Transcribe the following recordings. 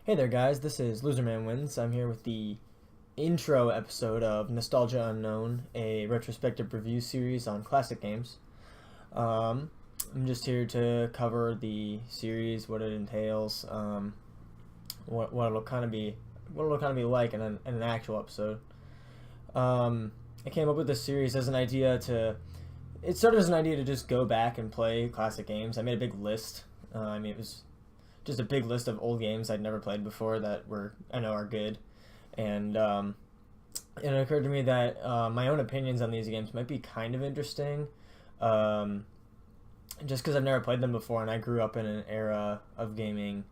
Hey there, guys. This is Loserman Wins. I'm here with the intro episode of Nostalgia Unknown, a retrospective review series on classic games. Um, I'm just here to cover the series, what it entails, what it'll kind of be, like in an actual episode. I came up with this series as an idea to. It started as an idea to just go back and play classic games. I made a big list. It was just a big list of old games I'd never played before that I know are good, and it occurred to me that my own opinions on these games might be kind of interesting, just because I've never played them before, and I grew up in an era of gaming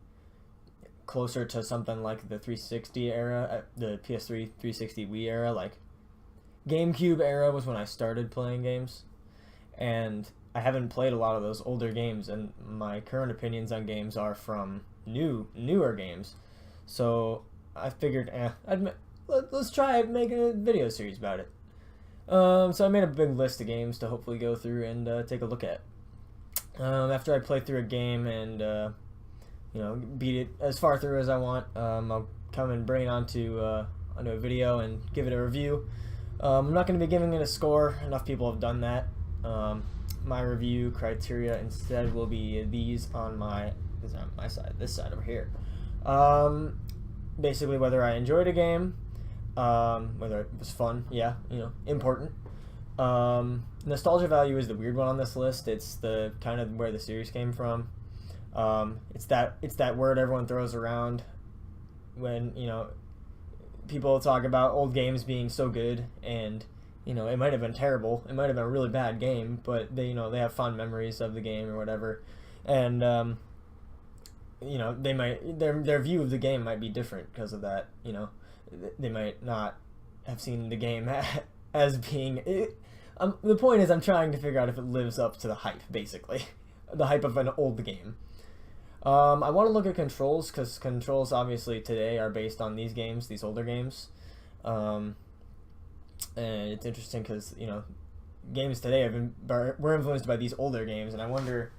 closer to something like the 360 era, the PS3, 360, Wii era. Like GameCube era was when I started playing games, and I haven't played a lot of those older games, and my current opinions on games are from newer games. So I figured, let's try making a video series about it. So I made a big list of games to hopefully go through and take a look at. After I play through a game and beat it as far through as I want, I'll come and bring it onto a video and give it a review. I'm not going to be giving it a score. Enough people have done that. My review criteria instead will be these on my side, this side over here. Basically, whether I enjoyed a game, whether it was fun, important. Nostalgia value is the weird one on this list. It's the kind of where the series came from. It's that word everyone throws around when people talk about old games being so good, and it might have been terrible. It might have been a really bad game, but they have fond memories of the game or whatever, and they might their view of the game might be different because of that. They might not have seen the game as being. The point is, I'm trying to figure out if it lives up to the hype, basically, the hype of an old game. I want to look at controls because controls obviously today are based on these games, these older games. And it's interesting because games today were influenced by these older games, and I wonder,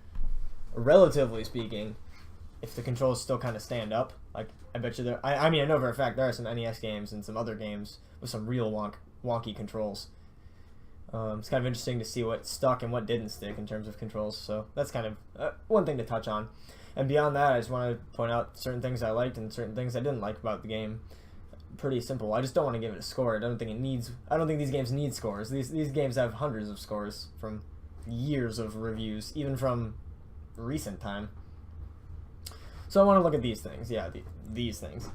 relatively speaking, if the controls still kind of stand up. Like, I bet you there. I know for a fact there are some NES games and some other games with some real wonky controls. It's kind of interesting to see what stuck and what didn't stick in terms of controls. So that's kind of one thing to touch on. And beyond that, I just want to point out certain things I liked and certain things I didn't like about the game. Pretty simple. I just don't want to give it a score. I don't think these games need scores. These games have hundreds of scores from years of reviews, even from recent time. So I want to look at these things. Yeah, these things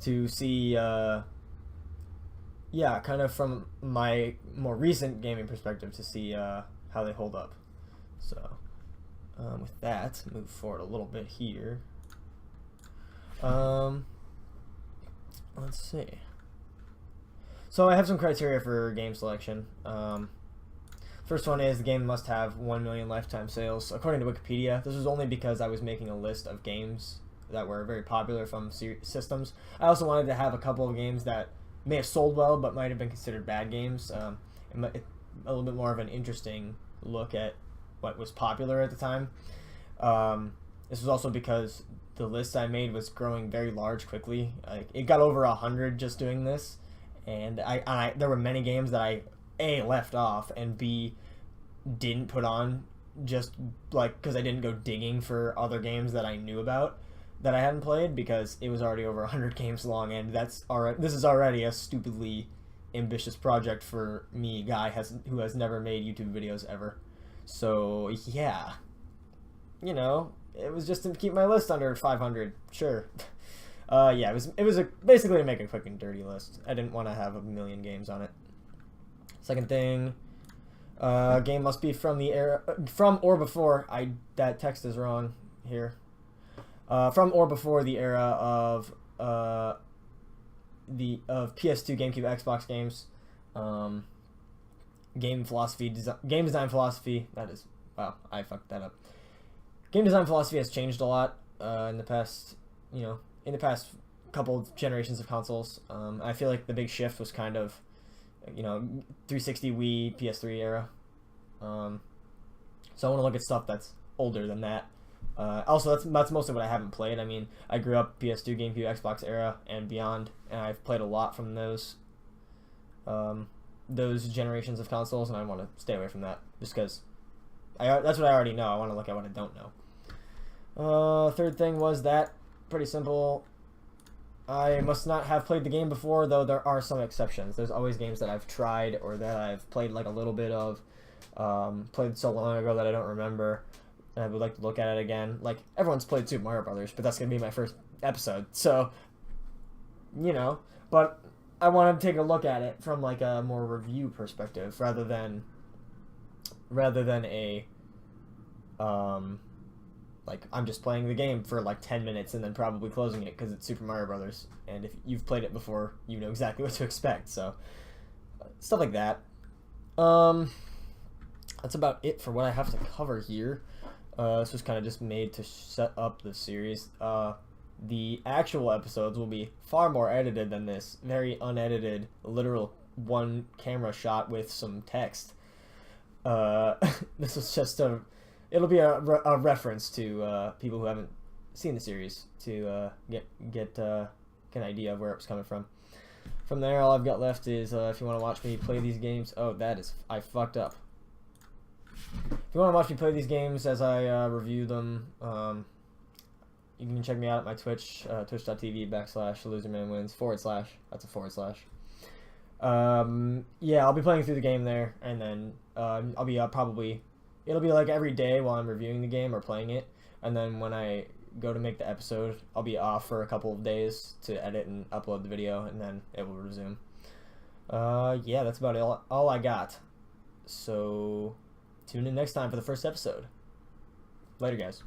to see. Kind of from my more recent gaming perspective to see how they hold up. So with that, move forward a little bit here. Let's see. So I have some criteria for game selection. First one is the game must have 1 million lifetime sales. According to Wikipedia, this was only because I was making a list of games that were very popular from systems. I also wanted to have a couple of games that may have sold well but might have been considered bad games. A little bit more of an interesting look at what was popular at the time. This was also because the list I made was growing very large quickly. It got over 100 just doing this, and there were many games that I A, left off, and B, didn't put on just because I didn't go digging for other games that I knew about that I hadn't played, because it was already over 100 games long, and this is already a stupidly ambitious project for me, guy who has never made YouTube videos ever. So yeah, it was just to keep my list under 500. Sure. It was basically to make a quick and dirty list. I didn't want to have a million games on it. Second thing, game must be from the era from or before. That text is wrong here. From or before the era of PS2, GameCube, Xbox games. Game design philosophy. I fucked that up. Game design philosophy has changed a lot in the past couple of generations of consoles. I feel like the big shift was kind of 360, Wii, PS3 era. So I want to look at stuff that's older than that Also, that's mostly what I haven't played. I mean, I grew up PS2, GameCube, Xbox era, and beyond, and I've played a lot from those generations of consoles, and I want to stay away from that just because that's what I already know. I want to look at what I don't know. Third thing was that pretty simple. I must not have played the game before, though there are some exceptions. There's always games that I've tried or that I've played like a little bit of, played so long ago that I don't remember, and I would like to look at it again. Like, everyone's played Super Mario Brothers, but that's going to be my first episode, so, you know, but I want to take a look at it from like a more review perspective rather than a, like, I'm just playing the game for like 10 minutes and then probably closing it because it's Super Mario Brothers. And if you've played it before, you know exactly what to expect. So, stuff like that. That's about it for what I have to cover here. This was kind of just made to set up the series. The actual episodes will be far more edited than this. Very unedited, literal one camera shot with some text. This is just it'll be a reference to people who haven't seen the series to get an idea of where it was coming from. From there, all I've got left is if you want to watch me play these games. Oh, I fucked up. If you want to watch me play these games as I review them, you can check me out at my Twitch, twitch.tv/losermanwins / that's a /. Yeah, I'll be playing through the game there, and then I'll be probably, it'll be like every day while I'm reviewing the game or playing it, and then when I go to make the episode, I'll be off for a couple of days to edit and upload the video, and then it will resume. Yeah, that's about all I got. So, tune in next time for the first episode. Later, guys.